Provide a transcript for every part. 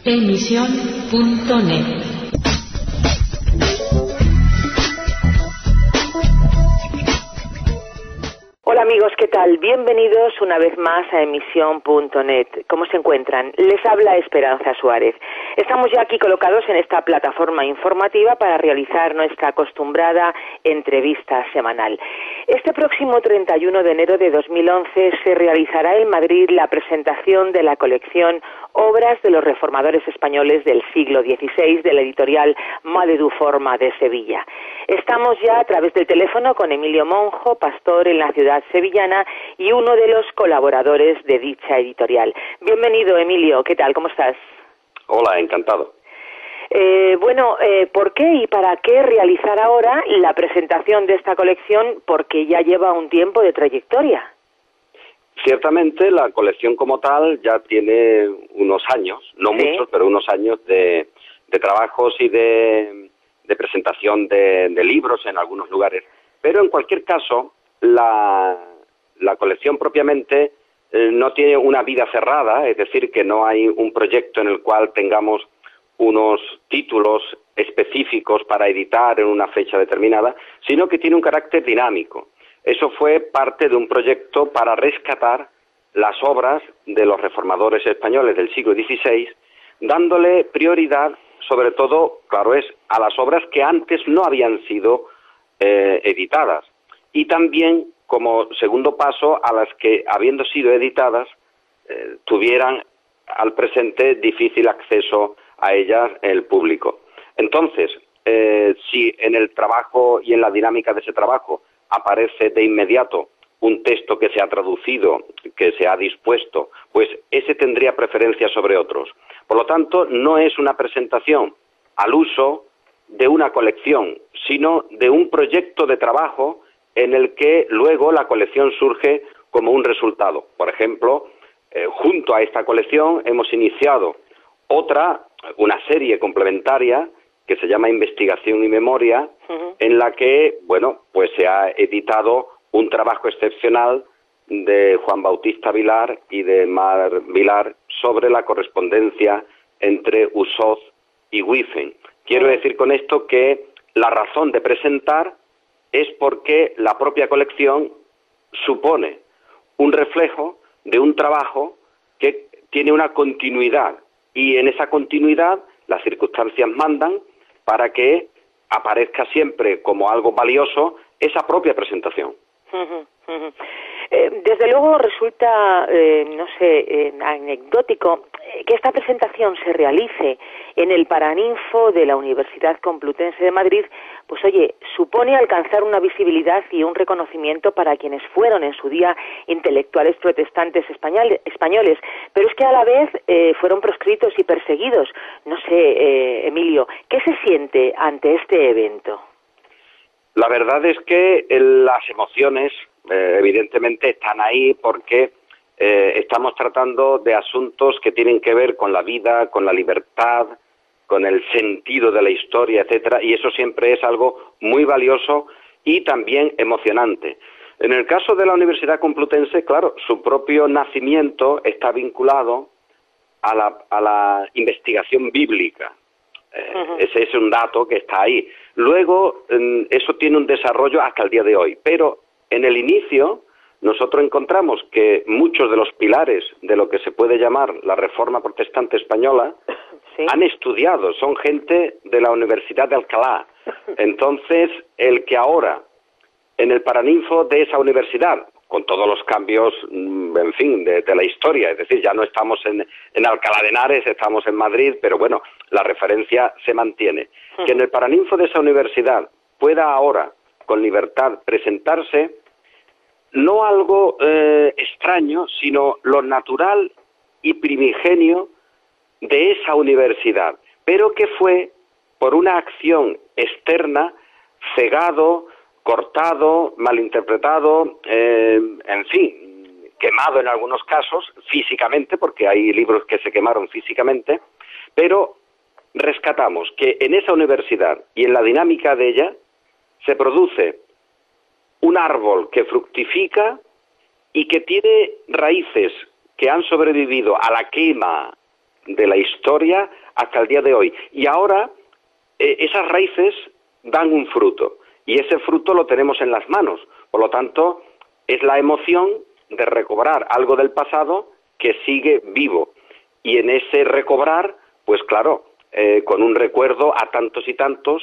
Emisión.net. Hola amigos, ¿qué tal? Bienvenidos una vez más a Emisión.net. ¿Cómo se encuentran? Les habla Esperanza Suárez. Estamos ya aquí colocados en esta plataforma informativa para realizar nuestra acostumbrada entrevista semanal. Este próximo 31 de enero de 2011 se realizará en Madrid la presentación de la colección Obras de los Reformadores Españoles del siglo XVI de la editorial Made du Forma de Sevilla. Estamos ya a través del teléfono con Emilio Monjo, pastor en la ciudad sevillana y uno de los colaboradores de dicha editorial. Bienvenido, Emilio. ¿Qué tal? ¿Cómo estás? Hola, encantado. ¿Por qué y para qué realizar ahora la presentación de esta colección? Porque ya lleva un tiempo de trayectoria. Ciertamente la colección como tal ya tiene unos años, no muchos, pero unos años de trabajos y de presentación de libros en algunos lugares. Pero en cualquier caso, la colección propiamente no tiene una vida cerrada, es decir, que no hay un proyecto en el cual tengamos unos títulos específicos para editar en una fecha determinada, sino que tiene un carácter dinámico. Eso fue parte de un proyecto para rescatar las obras de los reformadores españoles del siglo XVI, dándole prioridad, sobre todo, claro es, a las obras que antes no habían sido editadas. Y también, como segundo paso, a las que, habiendo sido editadas, tuvieran al presente difícil acceso a ellas el público. Entonces, si en el trabajo y en la dinámica de ese trabajo aparece de inmediato un texto que se ha traducido, que se ha dispuesto, pues ese tendría preferencia sobre otros. Por lo tanto, no es una presentación al uso de una colección, sino de un proyecto de trabajo en el que luego la colección surge como un resultado. Por ejemplo, junto a esta colección hemos iniciado una serie complementaria que se llama Investigación y Memoria, en la que, pues se ha editado un trabajo excepcional de Juan Bautista Vilar y de Mar Vilar sobre la correspondencia entre Ussoz y Wiefen. Quiero decir con esto que la razón de presentar es porque la propia colección supone un reflejo de un trabajo que tiene una continuidad, y en esa continuidad las circunstancias mandan para que aparezca siempre como algo valioso esa propia presentación. Desde luego resulta, anecdótico que esta presentación se realice en el Paraninfo de la Universidad Complutense de Madrid, pues oye, supone alcanzar una visibilidad y un reconocimiento para quienes fueron en su día intelectuales protestantes españoles, pero es que a la vez fueron proscritos y perseguidos. No sé, Emilio, ¿qué se siente ante este evento? La verdad es que las emociones evidentemente están ahí porque estamos tratando de asuntos que tienen que ver con la vida, con la libertad, con el sentido de la historia, etcétera, y eso siempre es algo muy valioso y también emocionante. En el caso de la Universidad Complutense, claro, su propio nacimiento está vinculado a la investigación bíblica. Ese es un dato que está ahí. Luego, eso tiene un desarrollo hasta el día de hoy, pero en el inicio nosotros encontramos que muchos de los pilares de lo que se puede llamar la Reforma Protestante Española han estudiado, son gente de la Universidad de Alcalá. Entonces, el que ahora, en el Paraninfo de esa universidad, con todos los cambios, en fin, de la historia, es decir, ya no estamos en Alcalá de Henares, estamos en Madrid, pero bueno, la referencia se mantiene. Que en el Paraninfo de esa universidad pueda ahora, con libertad, presentarse, no algo extraño, sino lo natural y primigenio de esa universidad, pero que fue por una acción externa cegado, cortado, malinterpretado, en fin, quemado en algunos casos físicamente, porque hay libros que se quemaron físicamente, pero rescatamos que en esa universidad y en la dinámica de ella se produce un árbol que fructifica y que tiene raíces que han sobrevivido a la quema de la historia hasta el día de hoy. Y ahora esas raíces dan un fruto, y ese fruto lo tenemos en las manos. Por lo tanto, es la emoción de recobrar algo del pasado que sigue vivo. Y en ese recobrar, pues claro, con un recuerdo a tantos y tantos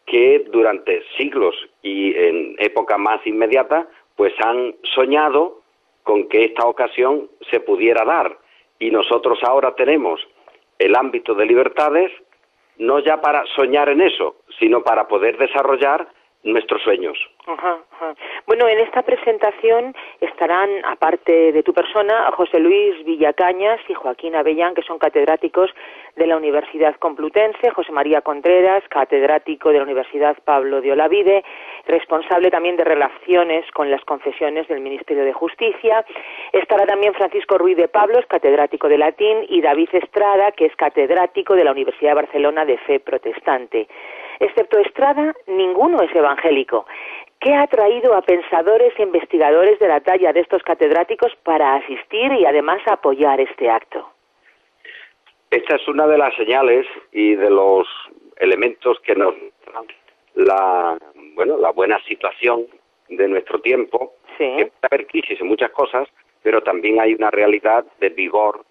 que durante siglos y en época más inmediata, pues han soñado con que esta ocasión se pudiera dar. Y nosotros ahora tenemos el ámbito de libertades, no ya para soñar en eso, sino para poder desarrollar nuestros sueños. Ajá, ajá. Bueno, en esta presentación estarán, aparte de tu persona, José Luis Villacañas y Joaquín Avellán, que son catedráticos de la Universidad Complutense, José María Contreras, catedrático de la Universidad Pablo de Olavide, responsable también de relaciones con las confesiones del Ministerio de Justicia. Estará también Francisco Ruiz de Pablos, catedrático de latín, y David Estrada, que es catedrático de la Universidad de Barcelona de Fe Protestante. Excepto Estrada, ninguno es evangélico. ¿Qué ha atraído a pensadores e investigadores de la talla de estos catedráticos para asistir y además apoyar este acto? Esta es una de las señales y de los elementos que nos dan la buena situación de nuestro tiempo. Sí. Que puede haber crisis en muchas cosas, pero también hay una realidad de vigor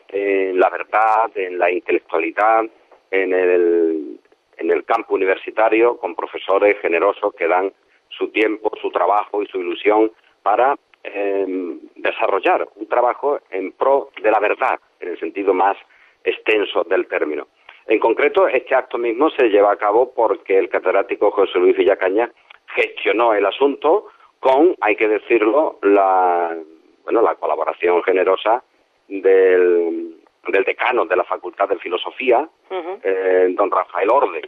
en la verdad, en la intelectualidad, en el campo universitario, con profesores generosos que dan su tiempo, su trabajo y su ilusión para desarrollar un trabajo en pro de la verdad, en el sentido más extenso del término. En concreto, este acto mismo se lleva a cabo porque el catedrático José Luis Villacañas gestionó el asunto con, hay que decirlo, la colaboración generosa del decano de la Facultad de Filosofía, don Rafael Orde.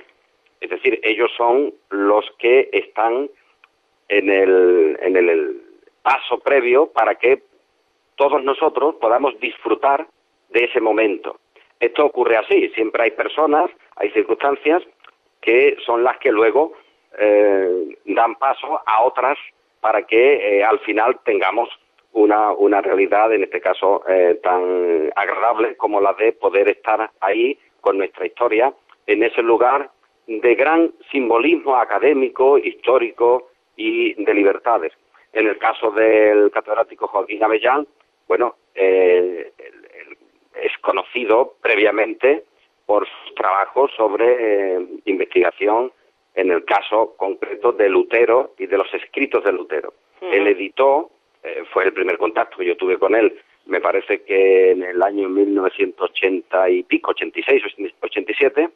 Es decir, ellos son los que están en el paso previo para que todos nosotros podamos disfrutar de ese momento. Esto ocurre así, siempre hay personas, hay circunstancias que son las que luego dan paso a otras para que al final tengamos una realidad, en este caso, tan agradable como la de poder estar ahí con nuestra historia, en ese lugar de gran simbolismo académico, histórico y de libertades. En el caso del catedrático Joaquín Avellán, bueno, es conocido previamente por sus trabajos sobre investigación en el caso concreto de Lutero y de los escritos de Lutero. Él editó, fue el primer contacto que yo tuve con él, me parece que en el año 1980 y pico, 86 o 87,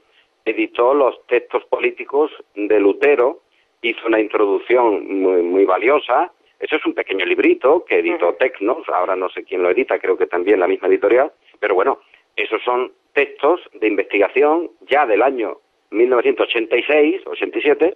editó los textos políticos de Lutero, hizo una introducción muy valiosa. Eso es un pequeño librito que editó Tecnos, ahora no sé quién lo edita, creo que también la misma editorial, pero bueno, esos son textos de investigación ya del año 1986, 87,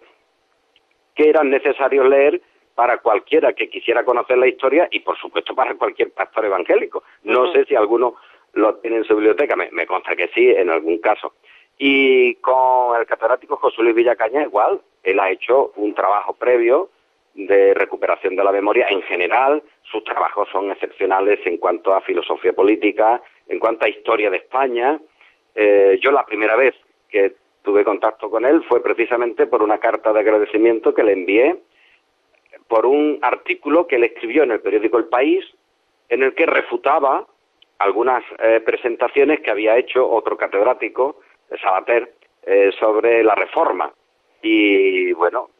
que eran necesarios leer para cualquiera que quisiera conocer la historia y, por supuesto, para cualquier pastor evangélico. No sé si alguno lo tiene en su biblioteca, me consta que sí, en algún caso. Y con el catedrático José Luis Villacañas igual, él ha hecho un trabajo previo de recuperación de la memoria. En general, sus trabajos son excepcionales en cuanto a filosofía política, en cuanto a historia de España. Yo la primera vez que tuve contacto con él fue precisamente por una carta de agradecimiento que le envié por un artículo que él escribió en el periódico El País, en el que refutaba algunas presentaciones que había hecho otro catedrático, Sabater, sobre la Reforma. Y bueno,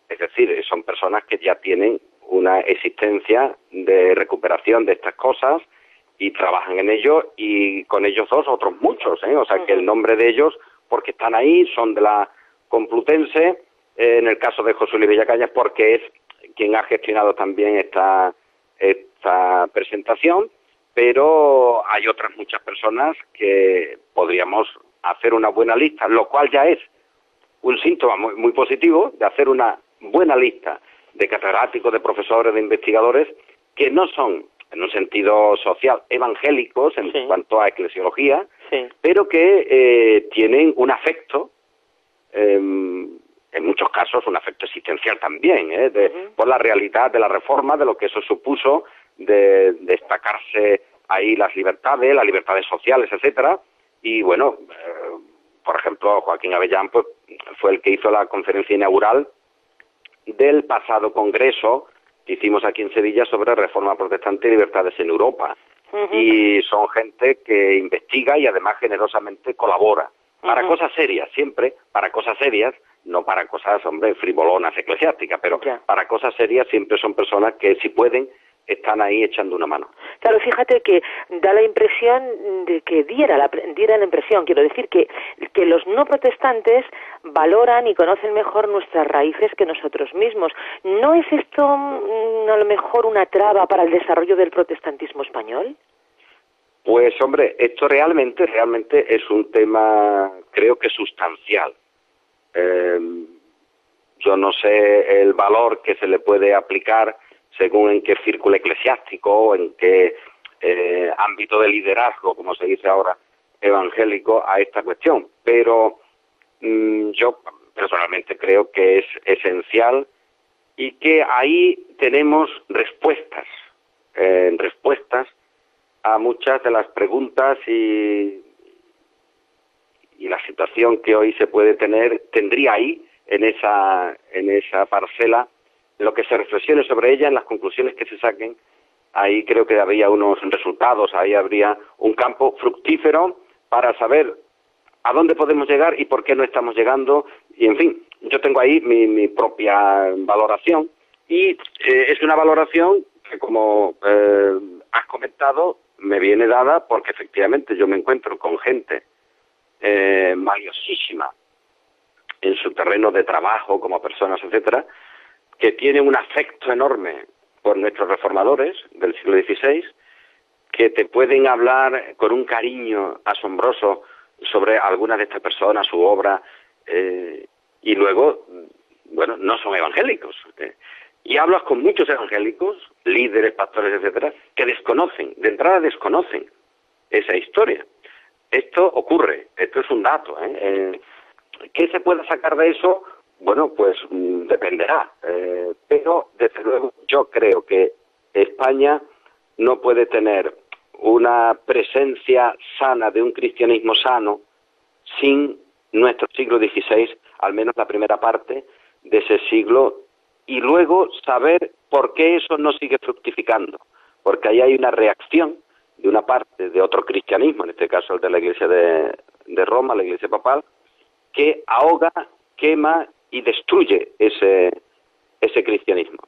es decir, son personas que ya tienen una existencia de recuperación de estas cosas y trabajan en ello, y con ellos dos otros muchos, o sea que el nombre de ellos, porque están ahí, son de la Complutense, en el caso de José Luis Villacañas, porque es quien ha gestionado también esta presentación, pero hay otras muchas personas que podríamos hacer una buena lista, lo cual ya es un síntoma muy positivo de hacer una buena lista de catedráticos, de profesores, de investigadores que no son, en un sentido social, evangélicos en cuanto a eclesiología, pero que tienen un afecto, en muchos casos un afecto existencial también, por la realidad de la Reforma, de lo que eso supuso, de destacarse ahí las libertades sociales, etcétera, Y bueno, por ejemplo, Joaquín Avellán pues, fue el que hizo la conferencia inaugural del pasado congreso que hicimos aquí en Sevilla sobre reforma protestante y libertades en Europa. Y son gente que investiga y además generosamente colabora. Para cosas serias, siempre para cosas serias, no para cosas, hombre, frivolonas, eclesiásticas, pero para cosas serias siempre son personas que si pueden están ahí echando una mano. Claro, fíjate que da la impresión de que diera la impresión, quiero decir, que los no protestantes valoran y conocen mejor nuestras raíces que nosotros mismos. ¿No es esto a lo mejor una traba para el desarrollo del protestantismo español? Pues hombre, esto realmente es un tema, creo que sustancial. Yo no sé el valor que se le puede aplicar según en qué círculo eclesiástico o en qué ámbito de liderazgo, como se dice ahora, evangélico, a esta cuestión. Pero yo personalmente creo que es esencial y que ahí tenemos respuestas a muchas de las preguntas y la situación que hoy se puede tendría ahí en esa parcela, lo que se reflexione sobre ella, en las conclusiones que se saquen, ahí creo que habría unos resultados, ahí habría un campo fructífero para saber a dónde podemos llegar y por qué no estamos llegando, y en fin, yo tengo ahí mi propia valoración, y es una valoración que, como has comentado, me viene dada porque efectivamente yo me encuentro con gente valiosísima en su terreno de trabajo, como personas, etcétera, que tienen un afecto enorme por nuestros reformadores del siglo XVI, que te pueden hablar con un cariño asombroso sobre algunas de estas personas, su obra, y luego, bueno, no son evangélicos. Y hablas con muchos evangélicos, líderes, pastores, etcétera, que de entrada desconocen esa historia. Esto ocurre, esto es un dato. ¿Qué se puede sacar de eso? Bueno, pues dependerá. Pero, desde luego, yo creo que España no puede tener una presencia sana de un cristianismo sano sin nuestro siglo XVI, al menos la primera parte de ese siglo, y luego saber por qué eso no sigue fructificando, porque ahí hay una reacción de una parte de otro cristianismo, en este caso el de la Iglesia de Roma, la Iglesia papal, que ahoga, quema y destruye ese cristianismo.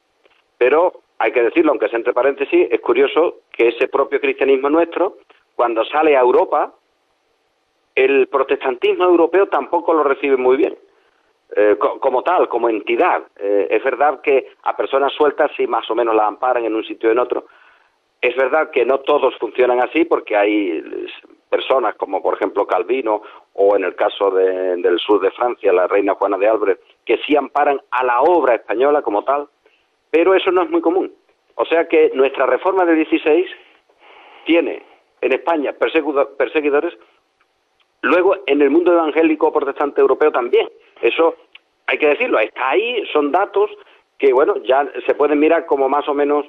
Pero hay que decirlo, aunque sea entre paréntesis, es curioso que ese propio cristianismo nuestro, cuando sale a Europa, el protestantismo europeo tampoco lo recibe muy bien. Como tal, como entidad. Es verdad que a personas sueltas sí más o menos las amparan en un sitio o en otro. Es verdad que no todos funcionan así, porque hay personas como por ejemplo Calvino, o en el caso del sur de Francia, la reina Juana de Albret, que sí amparan a la obra española como tal, pero eso no es muy común. O sea que nuestra reforma de 16 tiene en España perseguidores, luego en el mundo evangélico protestante europeo también. Eso hay que decirlo, está ahí, son datos que, bueno, ya se pueden mirar como más o menos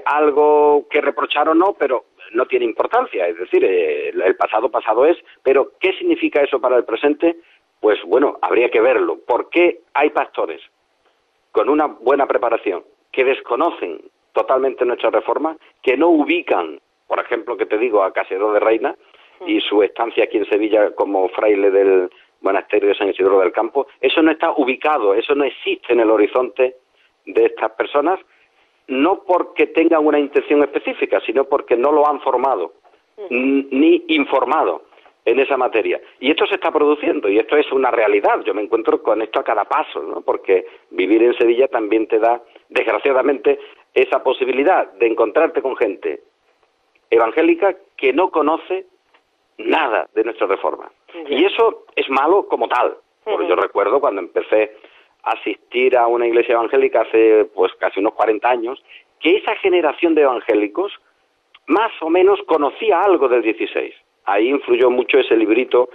algo que reprochar o no, pero no tiene importancia. Es decir, el pasado es, pero ¿qué significa eso para el presente? Pues bueno, habría que verlo. ¿Por qué hay pastores con una buena preparación que desconocen totalmente nuestra reforma, que no ubican, por ejemplo, que te digo, a Casedó de Reina y su estancia aquí en Sevilla como fraile del monasterio de San Isidro del Campo? Eso no está ubicado, eso no existe en el horizonte de estas personas, no porque tengan una intención específica, sino porque no lo han formado ni informado en esa materia. Y esto se está produciendo, y esto es una realidad. Yo me encuentro con esto a cada paso, ¿no? Porque vivir en Sevilla también te da, desgraciadamente, esa posibilidad de encontrarte con gente evangélica que no conoce nada de nuestra reforma. Y eso es malo como tal. Porque yo recuerdo cuando empecé a asistir a una iglesia evangélica hace pues casi unos 40 años, que esa generación de evangélicos más o menos conocía algo del 16. Ahí influyó mucho ese librito,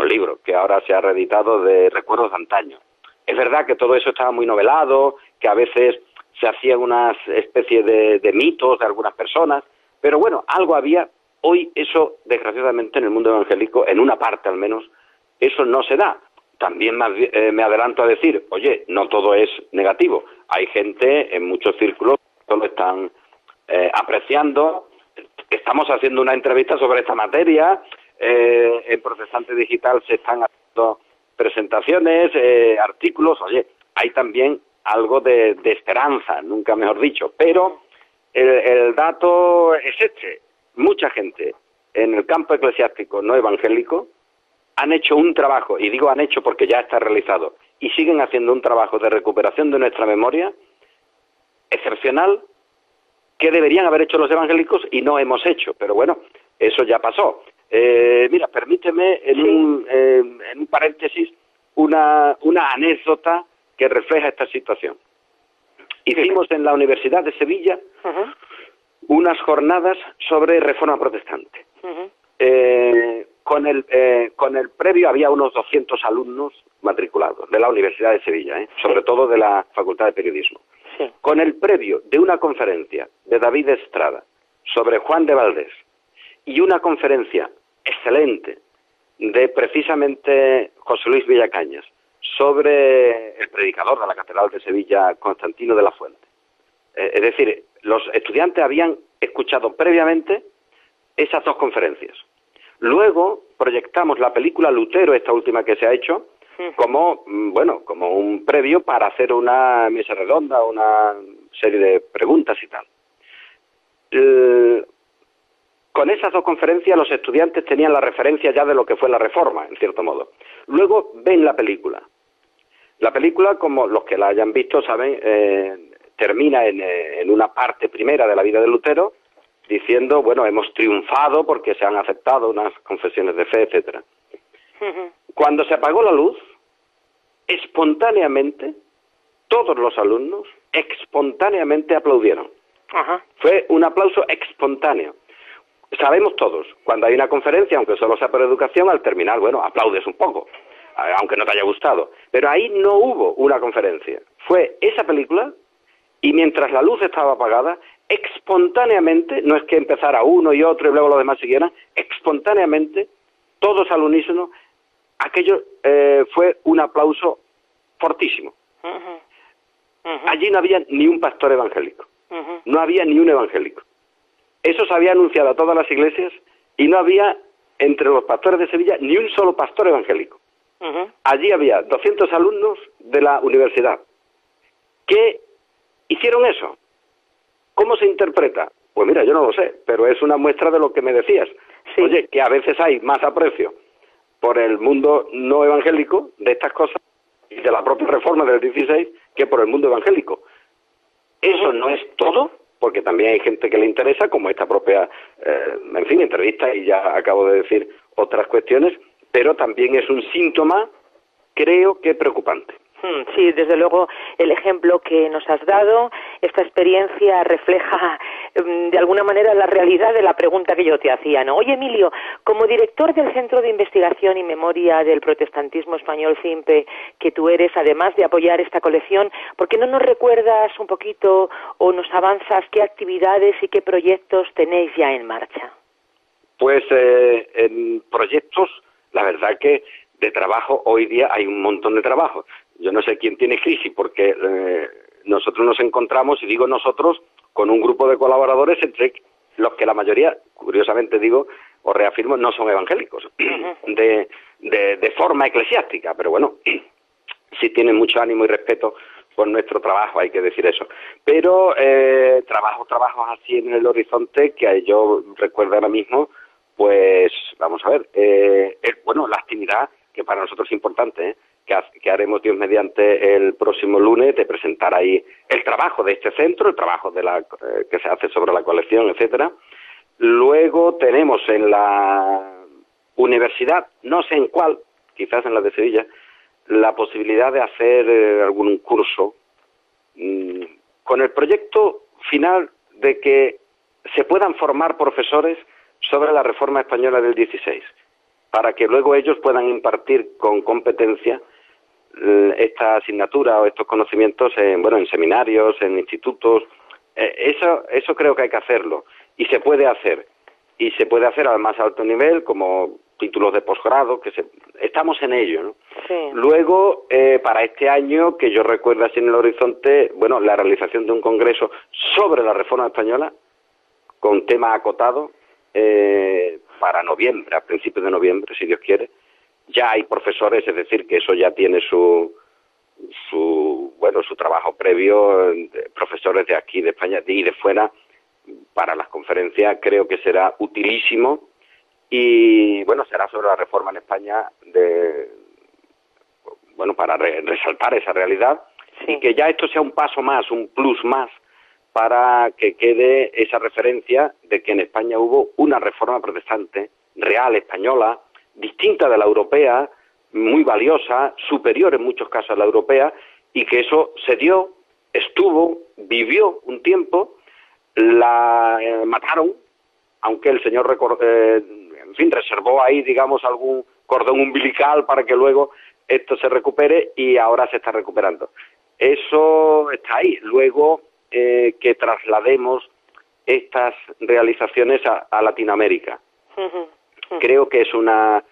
libro, que ahora se ha reeditado, de Recuerdos de Antaño. Es verdad que todo eso estaba muy novelado, que a veces se hacían unas especies de mitos de algunas personas, pero bueno, algo había Hoy eso, desgraciadamente, en el mundo evangélico, en una parte al menos, eso no se da. También me adelanto a decir, oye, no todo es negativo. Hay gente en muchos círculos que lo están apreciando. Estamos haciendo una entrevista sobre esta materia. En Protestante Digital se están haciendo presentaciones, artículos. Oye, hay también algo de esperanza, nunca mejor dicho. Pero el dato es este. Mucha gente en el campo eclesiástico no evangélico han hecho un trabajo, y digo han hecho porque ya está realizado, y siguen haciendo un trabajo de recuperación de nuestra memoria excepcional que deberían haber hecho los evangélicos y no hemos hecho. Pero bueno, eso ya pasó. Mira, permíteme en un paréntesis una anécdota que refleja esta situación. Hicimos en la Universidad de Sevilla unas jornadas sobre reforma protestante. Con el previo había unos 200 alumnos matriculados de la Universidad de Sevilla, sobre todo de la Facultad de Periodismo. Sí. Con el previo de una conferencia de David Estrada sobre Juan de Valdés y una conferencia excelente de precisamente José Luis Villacañas sobre el predicador de la Catedral de Sevilla, Constantino de la Fuente. Es decir, los estudiantes habían escuchado previamente esas dos conferencias. Luego proyectamos la película Lutero, esta última que se ha hecho, como un previo para hacer una mesa redonda, una serie de preguntas y tal. Con esas dos conferencias los estudiantes tenían la referencia ya de lo que fue la Reforma, en cierto modo. Luego ven la película. La película, como los que la hayan visto saben, termina en una parte primera de la vida de Lutero, diciendo, bueno, hemos triunfado porque se han aceptado unas confesiones de fe, etcétera. Cuando se apagó la luz, espontáneamente, todos los alumnos espontáneamente aplaudieron. Fue un aplauso espontáneo. Sabemos todos, cuando hay una conferencia, aunque solo sea por educación, al terminar, bueno, aplaudes un poco, aunque no te haya gustado. Pero ahí no hubo una conferencia. Fue esa película, y mientras la luz estaba apagada, espontáneamente, no es que empezara uno y otro y luego los demás siguieran, espontáneamente, todos al unísono, aquello fue un aplauso fortísimo. Allí no había ni un pastor evangélico, no había ni un evangélico. Eso se había anunciado a todas las iglesias y no había entre los pastores de Sevilla ni un solo pastor evangélico. Allí había 200 alumnos de la universidad que hicieron eso. ¿Cómo se interpreta? Pues mira, yo no lo sé, pero es una muestra de lo que me decías. Sí. Oye, que a veces hay más aprecio por el mundo no evangélico de estas cosas y de la propia reforma del 16 que por el mundo evangélico. Eso no es todo, porque también hay gente que le interesa, como esta propia, entrevista, y ya acabo de decir otras cuestiones, pero también es un síntoma, creo que preocupante. Sí, desde luego el ejemplo que nos has dado, esta experiencia refleja de alguna manera la realidad de la pregunta que yo te hacía, ¿no? Oye, Emilio, como director del Centro de Investigación y Memoria del Protestantismo Español, CIMPE, que tú eres, además de apoyar esta colección, ¿por qué no nos recuerdas un poquito o nos avanzas qué actividades y qué proyectos tenéis ya en marcha? Pues en proyectos, la verdad que de trabajo hoy día hay un montón de trabajo. Yo no sé quién tiene crisis porque nosotros nos encontramos, y digo nosotros, con un grupo de colaboradores entre los que la mayoría, curiosamente digo, o reafirmo, no son evangélicos, de forma eclesiástica, pero bueno, sí tienen mucho ánimo y respeto por nuestro trabajo, hay que decir eso. Pero trabajos así en el horizonte que yo recuerdo ahora mismo, pues vamos a ver, la actividad que para nosotros es importante, que haremos Dios mediante el próximo lunes, de presentar ahí el trabajo de este centro, el trabajo que se hace sobre la colección, etcétera. Luego tenemos en la universidad, no sé en cuál, quizás en la de Sevilla, la posibilidad de hacer algún curso con el proyecto final de que se puedan formar profesores sobre la Reforma Española del 16, para que luego ellos puedan impartir con competencia esta asignatura o estos conocimientos en seminarios, en institutos. Eso creo que hay que hacerlo, y se puede hacer. y se puede hacer al más alto nivel, como títulos de posgrado, estamos en ello, ¿no? Sí. Luego, para este año, que yo recuerdo así en el horizonte, bueno, la realización de un congreso sobre la reforma española, con tema acotado, para noviembre, a principios de noviembre, si Dios quiere. Ya hay profesores, es decir, que eso ya tiene su trabajo previo, profesores de aquí, de España y de fuera, para las conferencias. Creo que será utilísimo y, bueno, será sobre la reforma en España para resaltar esa realidad, sí, y que ya esto sea un paso más, un plus más, para que quede esa referencia de que en España hubo una reforma protestante real, española, distinta de la europea, muy valiosa, superior en muchos casos a la europea, y que eso se dio, estuvo, vivió un tiempo, la mataron, aunque el señor reservó ahí, digamos, algún cordón umbilical para que luego esto se recupere, y ahora se está recuperando. Eso está ahí. Luego, que traslademos estas realizaciones a Latinoamérica. Creo que es una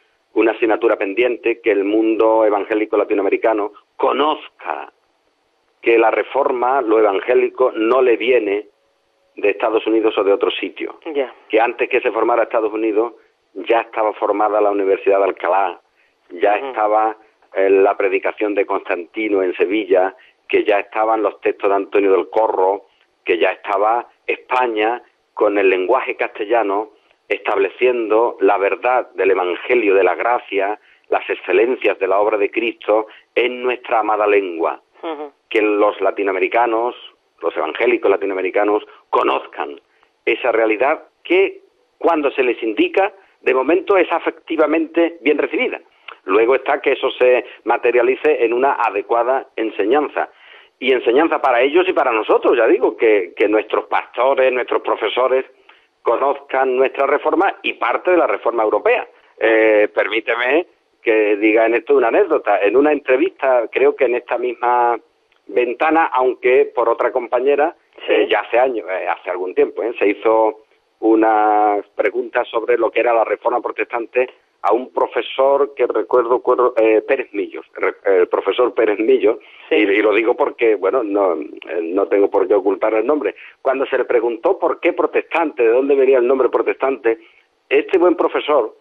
asignatura pendiente, que el mundo evangélico latinoamericano conozca que la reforma, lo evangélico, no le viene de Estados Unidos o de otro sitio. Yeah. Que antes que se formara Estados Unidos ya estaba formada la Universidad de Alcalá, ya estaba la predicación de Constantino en Sevilla, que ya estaban los textos de Antonio del Corro, que ya estaba España con el lenguaje castellano estableciendo la verdad del Evangelio de la gracia, las excelencias de la obra de Cristo en nuestra amada lengua. Que los latinoamericanos, los evangélicos latinoamericanos, conozcan esa realidad que, cuando se les indica, de momento es afectivamente bien recibida. Luego está que eso se materialice en una adecuada enseñanza. Y enseñanza para ellos y para nosotros, ya digo, que nuestros pastores, nuestros profesores conozcan nuestra reforma y parte de la reforma europea. Permíteme que diga en esto una anécdota. En una entrevista, creo que en esta misma ventana, aunque por otra compañera, sí, ya hace años, hace algún tiempo, se hizo unas preguntas sobre lo que era la reforma protestante a un profesor que recuerdo, Pérez Millos, el profesor Pérez Millos, sí, y lo digo porque, bueno, no tengo por qué ocultar el nombre. Cuando se le preguntó por qué protestante, de dónde venía el nombre protestante, este buen profesor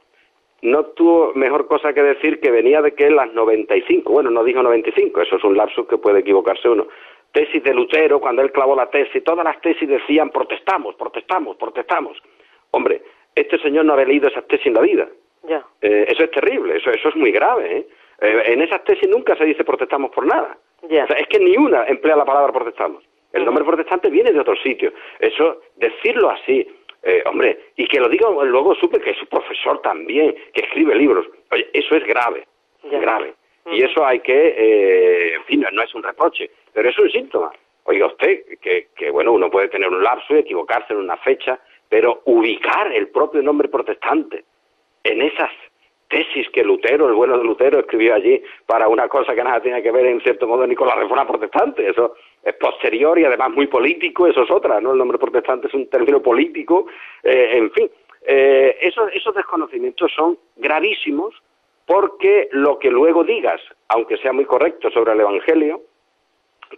no tuvo mejor cosa que decir que venía de que las 95, bueno, no dijo 95, eso es un lapsus que puede equivocarse uno, tesis de Lutero, cuando él clavó la tesis, todas las tesis decían protestamos, protestamos, protestamos. Hombre, este señor no había leído esas tesis en la vida. Yeah. Eso es terrible, eso es muy grave. En esas tesis nunca se dice protestamos por nada. Yeah. O sea, es que ni una emplea la palabra protestamos. El nombre protestante viene de otro sitio. Eso, decirlo así, hombre, y que lo diga, luego supe que es un profesor también, que escribe libros. Oye, eso es grave, grave. Y eso hay que, en fin, no es un reproche, pero es un síntoma. Oiga usted, que bueno, uno puede tener un lapso y equivocarse en una fecha, pero ubicar el propio nombre protestante en esas tesis que Lutero, el bueno de Lutero, escribió allí para una cosa que nada tiene que ver, en cierto modo, ni con la reforma protestante. Eso es posterior y además muy político, eso es otra, ¿no? El nombre protestante es un término político, en fin. Esos desconocimientos son gravísimos, porque lo que luego digas, aunque sea muy correcto sobre el Evangelio,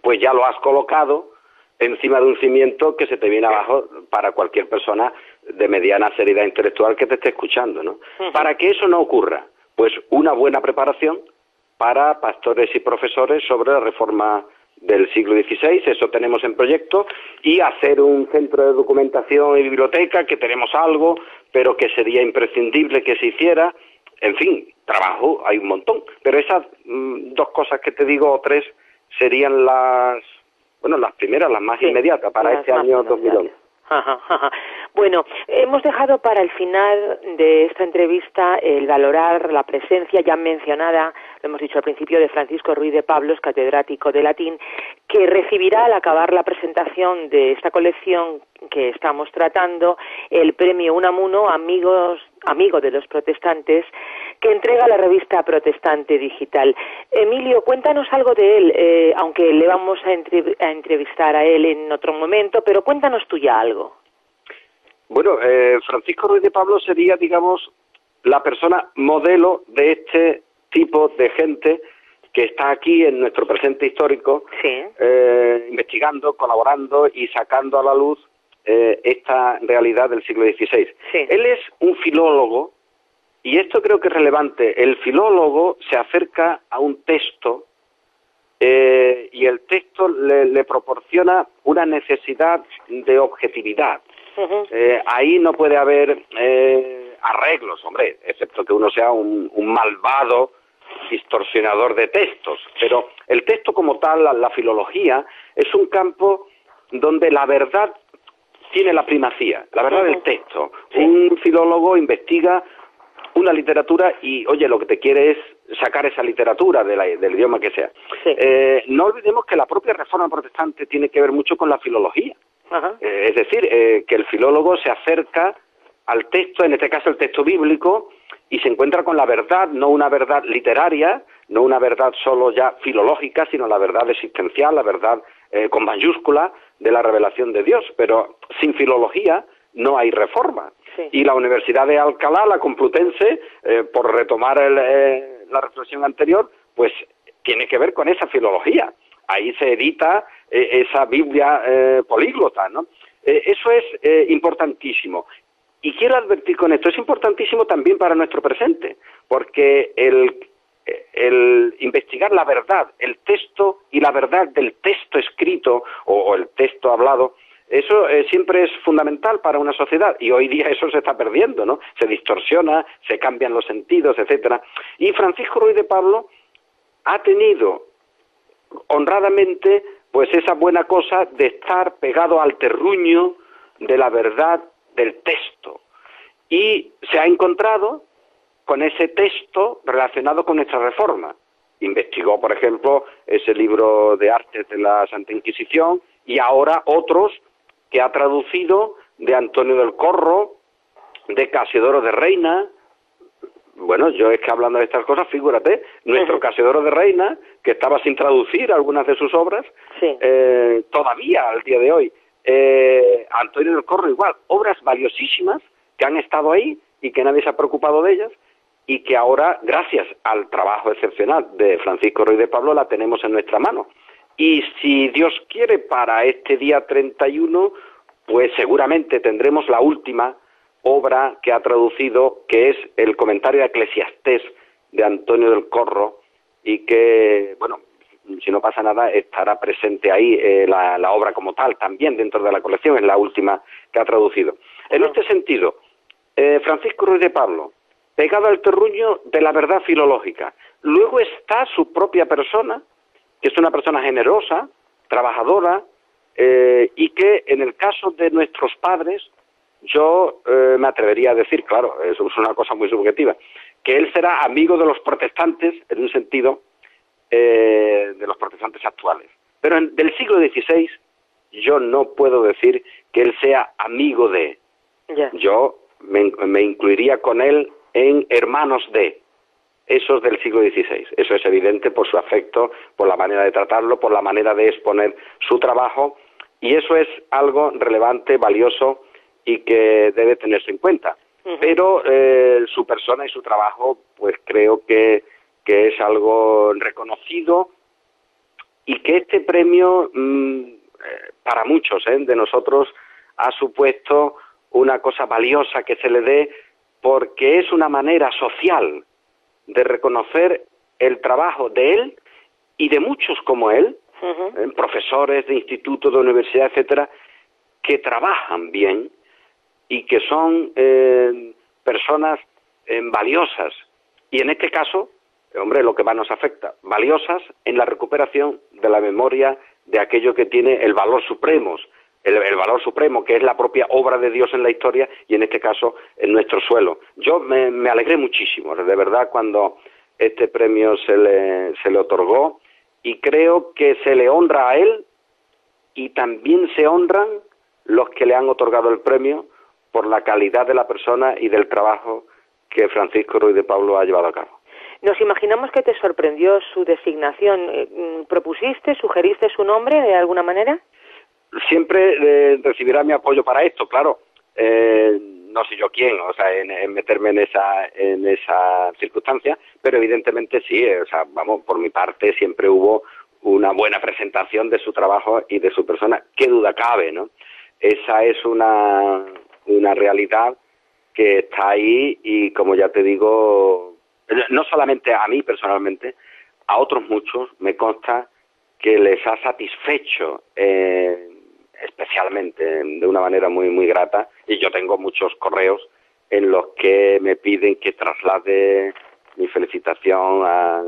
pues ya lo has colocado encima de un cimiento que se te viene abajo para cualquier persona de mediana seriedad intelectual que te esté escuchando, ¿no? Para que eso no ocurra, pues una buena preparación para pastores y profesores sobre la reforma del siglo XVI, eso tenemos en proyecto, y hacer un centro de documentación y biblioteca, que tenemos algo, pero que sería imprescindible que se hiciera. En fin, trabajo hay un montón, pero esas dos cosas que te digo, o tres, serían las primeras, las más inmediatas para este año 2011. Bueno, hemos dejado para el final de esta entrevista el valorar la presencia ya mencionada, lo hemos dicho al principio, de Francisco Ruiz de Pablos, catedrático de latín, que recibirá al acabar la presentación de esta colección que estamos tratando el premio Unamuno, amigo de los protestantes, que entrega la revista Protestante Digital. Emilio, cuéntanos algo de él, aunque le vamos a entrevistar a él en otro momento, pero cuéntanos tú ya algo. Bueno, Francisco Ruiz de Pablo sería, digamos, la persona modelo de este tipo de gente que está aquí en nuestro presente histórico, Sí. Investigando, colaborando y sacando a la luz esta realidad del siglo XVI. Sí. Él es un filólogo, y esto creo que es relevante. El filólogo se acerca a un texto y el texto le proporciona una necesidad de objetividad. Ahí no puede haber arreglos, hombre, excepto que uno sea un malvado distorsionador de textos. Pero el texto como tal, la filología, es un campo donde la verdad tiene la primacía, la verdad del texto. Sí. Un filólogo investiga una literatura y, oye, lo que te quiere es sacar esa literatura del idioma que sea. Sí. No olvidemos que la propia Reforma Protestante tiene que ver mucho con la filología. Es decir, que el filólogo se acerca al texto, en este caso el texto bíblico, y se encuentra con la verdad, no una verdad literaria, no una verdad solo ya filológica, sino la verdad existencial, la verdad con mayúscula de la revelación de Dios. Pero sin filología no hay reforma. Sí. Y la Universidad de Alcalá, la Complutense, por retomar la reflexión anterior, pues tiene que ver con esa filología. Ahí se edita esa Biblia políglota, ¿no? Eso es importantísimo. Y quiero advertir con esto, es importantísimo también para nuestro presente, porque el investigar la verdad, el texto y la verdad del texto escrito o el texto hablado, eso siempre es fundamental para una sociedad, y hoy día eso se está perdiendo, ¿no? Se distorsiona, se cambian los sentidos, etcétera. Y Francisco Ruiz de Pablo ha tenido honradamente pues esa buena cosa de estar pegado al terruño de la verdad del texto, y se ha encontrado con ese texto relacionado con nuestra reforma. Investigó, por ejemplo, ese libro de Artes de la Santa Inquisición, y ahora otros que ha traducido de Antonio del Corro, de Casiodoro de Reina. Bueno, yo es que hablando de estas cosas, figúrate, nuestro Casiodoro de Reina, que estaba sin traducir algunas de sus obras, sí. Todavía al día de hoy. Antonio del Corro igual, obras valiosísimas que han estado ahí y que nadie se ha preocupado de ellas, y que ahora, gracias al trabajo excepcional de Francisco Ruiz de Pablo, la tenemos en nuestra mano. Y si Dios quiere, para este día 31, pues seguramente tendremos la última obra que ha traducido, que es el comentario a Eclesiastés de Antonio del Corro, y que, bueno, si no pasa nada, estará presente ahí la obra como tal, también dentro de la colección, es la última que ha traducido. En este sentido, Francisco Ruiz de Pablo, pegado al terruño de la verdad filológica. Luego está su propia persona, que es una persona generosa, trabajadora, y que en el caso de nuestros padres, yo me atrevería a decir, claro, eso es una cosa muy subjetiva, que él será amigo de los protestantes, en un sentido, de los protestantes actuales. Pero del siglo XVI, yo no puedo decir que él sea amigo de. Yeah. Yo me incluiría con él en hermanos de esos del siglo XVI. Eso es evidente por su afecto, por la manera de tratarlo, por la manera de exponer su trabajo, y eso es algo relevante, valioso y que debe tenerse en cuenta. Pero su persona y su trabajo, pues creo que es algo reconocido, y que este premio, para muchos de nosotros, ha supuesto una cosa valiosa que se le dé, porque es una manera social de reconocer el trabajo de él y de muchos como él, profesores de institutos, de universidad, etcétera, que trabajan bien y que son personas valiosas, y en este caso, hombre, lo que más nos afecta, valiosas en la recuperación de la memoria de aquello que tiene el valor supremo, el valor supremo, que es la propia obra de Dios en la historia, y en este caso en nuestro suelo. Yo me alegré muchísimo, de verdad, cuando este premio se le otorgó, y creo que se le honra a él, y también se honran los que le han otorgado el premio por la calidad de la persona y del trabajo que Francisco Ruiz de Pablo ha llevado a cabo. Nos imaginamos que te sorprendió su designación. ¿Propusiste, sugeriste su nombre de alguna manera? Siempre recibirá mi apoyo para esto, claro. no sé yo quién, o sea, en meterme en esa circunstancia, pero evidentemente sí, o sea, vamos, por mi parte siempre hubo una buena presentación de su trabajo y de su persona, qué duda cabe, ¿no? Esa es una realidad que está ahí y, como ya te digo, no solamente a mí personalmente, a otros muchos me consta que les ha satisfecho especialmente de una manera muy muy grata, y yo tengo muchos correos en los que me piden que traslade mi felicitación a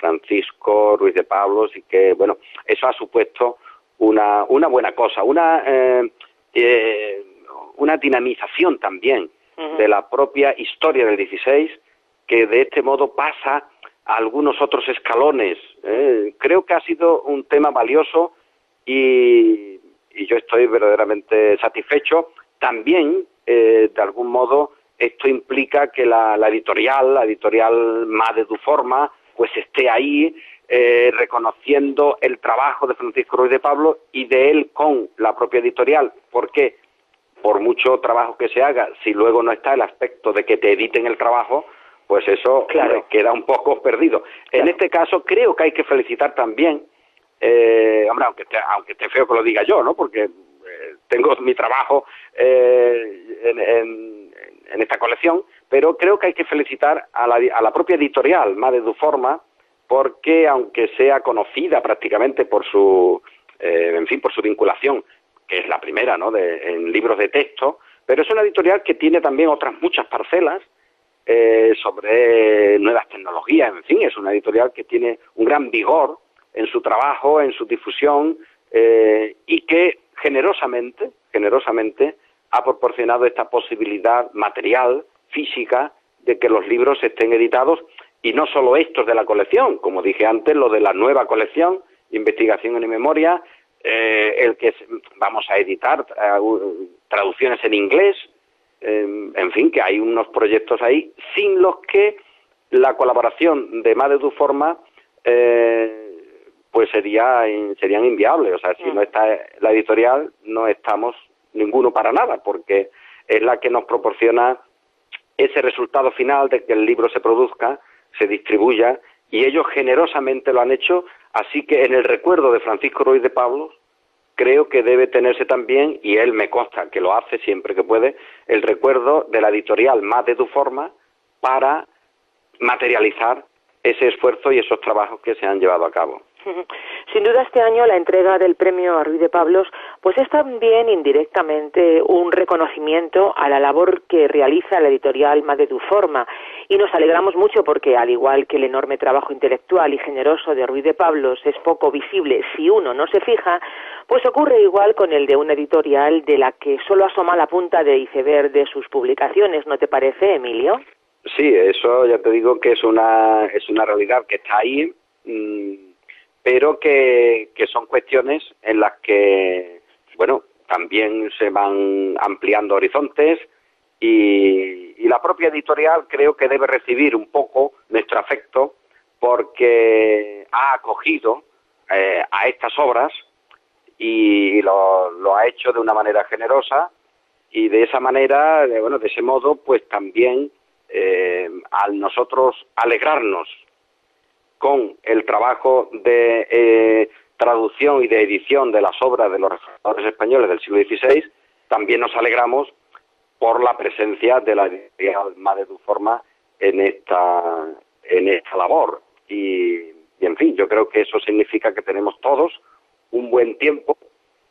Francisco Ruiz de Pablos, y que, bueno, eso ha supuesto una buena cosa, una dinamización también de la propia historia del 16, que de este modo pasa a algunos otros escalones. Creo que ha sido un tema valioso y yo estoy verdaderamente satisfecho. También, de algún modo, esto implica que la editorial Made du Forma, pues esté ahí reconociendo el trabajo de Francisco Ruiz de Pablos y de él con la propia editorial. ¿Por qué? Por mucho trabajo que se haga, si luego no está el aspecto de que te editen el trabajo, pues eso, claro, queda un poco perdido. Claro. En este caso creo que hay que felicitar también, hombre, aunque esté feo que lo diga yo, ¿no? Porque tengo mi trabajo en esta colección, pero creo que hay que felicitar a la propia editorial Made du Forma, porque aunque sea conocida prácticamente por su por su vinculación, que es la primera, ¿no?, en libros de texto, pero es una editorial que tiene también otras muchas parcelas sobre nuevas tecnologías. En fin, es una editorial que tiene un gran vigor en su trabajo, en su difusión, y que generosamente ha proporcionado esta posibilidad material, física, de que los libros estén editados, y no solo estos de la colección, como dije antes, lo de la nueva colección, Investigación en Memoria, el que vamos a editar traducciones en inglés, en fin, que hay unos proyectos ahí sin los que la colaboración de Made du Forma pues serían inviables. O sea, si no está la editorial, no estamos ninguno para nada, porque es la que nos proporciona ese resultado final de que el libro se produzca, se distribuya, y ellos generosamente lo han hecho. Así que en el recuerdo de Francisco Ruiz de Pablos creo que debe tenerse también, y él me consta que lo hace siempre que puede, el recuerdo de la editorial Made du Forma para materializar ese esfuerzo y esos trabajos que se han llevado a cabo. Sin duda, este año la entrega del premio a Ruiz de Pablos pues es también indirectamente un reconocimiento a la labor que realiza la editorial Made du Forma, y nos alegramos mucho porque, al igual que el enorme trabajo intelectual y generoso de Ruiz de Pablos es poco visible si uno no se fija, pues ocurre igual con el de una editorial de la que solo asoma la punta de iceberg de sus publicaciones. ¿No te parece, Emilio? Sí, eso ya te digo que es una realidad que está ahí, pero que son cuestiones en las que, bueno, también se van ampliando horizontes, y la propia editorial creo que debe recibir un poco nuestro afecto, porque ha acogido a estas obras y lo ha hecho de una manera generosa, y de esa manera, de ese modo, pues también al nosotros alegrarnos con el trabajo de traducción y de edición de las obras de los reformadores españoles del siglo XVI, también nos alegramos por la presencia de la editorial Made du Forma en esta labor. Y en fin, yo creo que eso significa que tenemos todos un buen tiempo.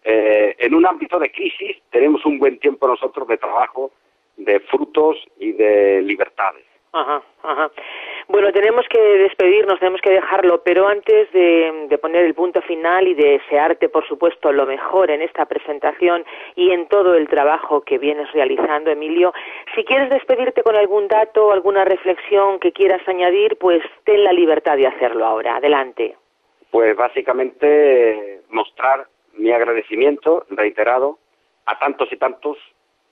En un ámbito de crisis tenemos un buen tiempo nosotros de trabajo, de frutos y de libertades. Ajá. Bueno, tenemos que despedirnos, tenemos que dejarlo, pero antes de poner el punto final y de desearte, por supuesto, lo mejor en esta presentación y en todo el trabajo que vienes realizando, Emilio, si quieres despedirte con algún dato, alguna reflexión que quieras añadir, pues ten la libertad de hacerlo ahora. Adelante. Pues básicamente mostrar mi agradecimiento reiterado a tantos y tantos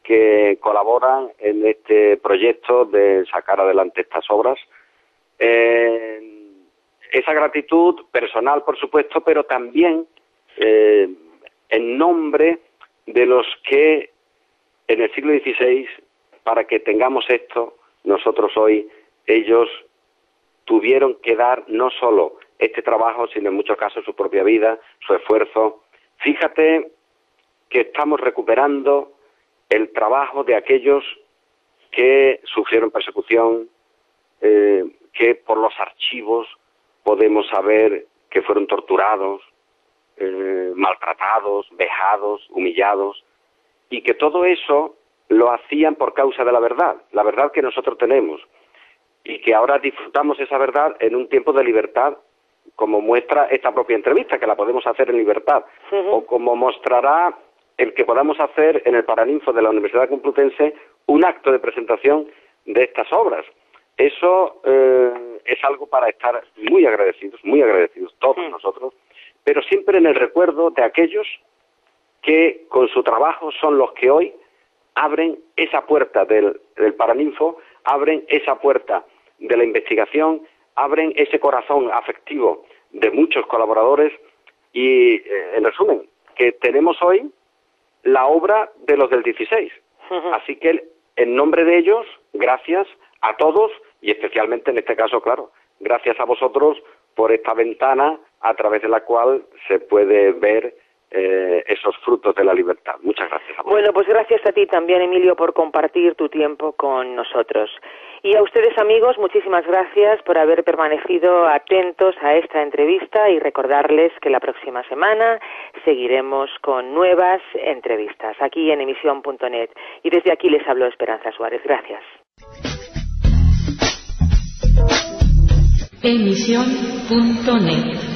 que colaboran en este proyecto de sacar adelante estas obras. Esa gratitud personal, por supuesto, pero también en nombre de los que en el siglo XVI, para que tengamos esto, nosotros hoy, ellos tuvieron que dar no solo este trabajo, sino en muchos casos su propia vida, su esfuerzo. Fíjate que estamos recuperando el trabajo de aquellos que sufrieron persecución, que por los archivos podemos saber que fueron torturados, maltratados, vejados, humillados, y que todo eso lo hacían por causa de la verdad que nosotros tenemos, y que ahora disfrutamos esa verdad en un tiempo de libertad, como muestra esta propia entrevista, que la podemos hacer en libertad, o como mostrará el que podamos hacer en el Paraninfo de la Universidad Complutense un acto de presentación de estas obras. Eso es algo para estar muy agradecidos todos nosotros, pero siempre en el recuerdo de aquellos que con su trabajo son los que hoy abren esa puerta del Paraninfo, abren esa puerta de la investigación, abren ese corazón afectivo de muchos colaboradores y, en resumen, que tenemos hoy la obra de los del 16. Así que, en nombre de ellos, gracias a todos y especialmente en este caso, claro, gracias a vosotros por esta ventana a través de la cual se puede ver esos frutos de la libertad. Muchas gracias a vosotros. Bueno, pues gracias a ti también, Emilio, por compartir tu tiempo con nosotros. Y a ustedes, amigos, muchísimas gracias por haber permanecido atentos a esta entrevista y recordarles que la próxima semana seguiremos con nuevas entrevistas aquí en emisión.net. Y desde aquí les habló Esperanza Suárez. Gracias. Emisión.net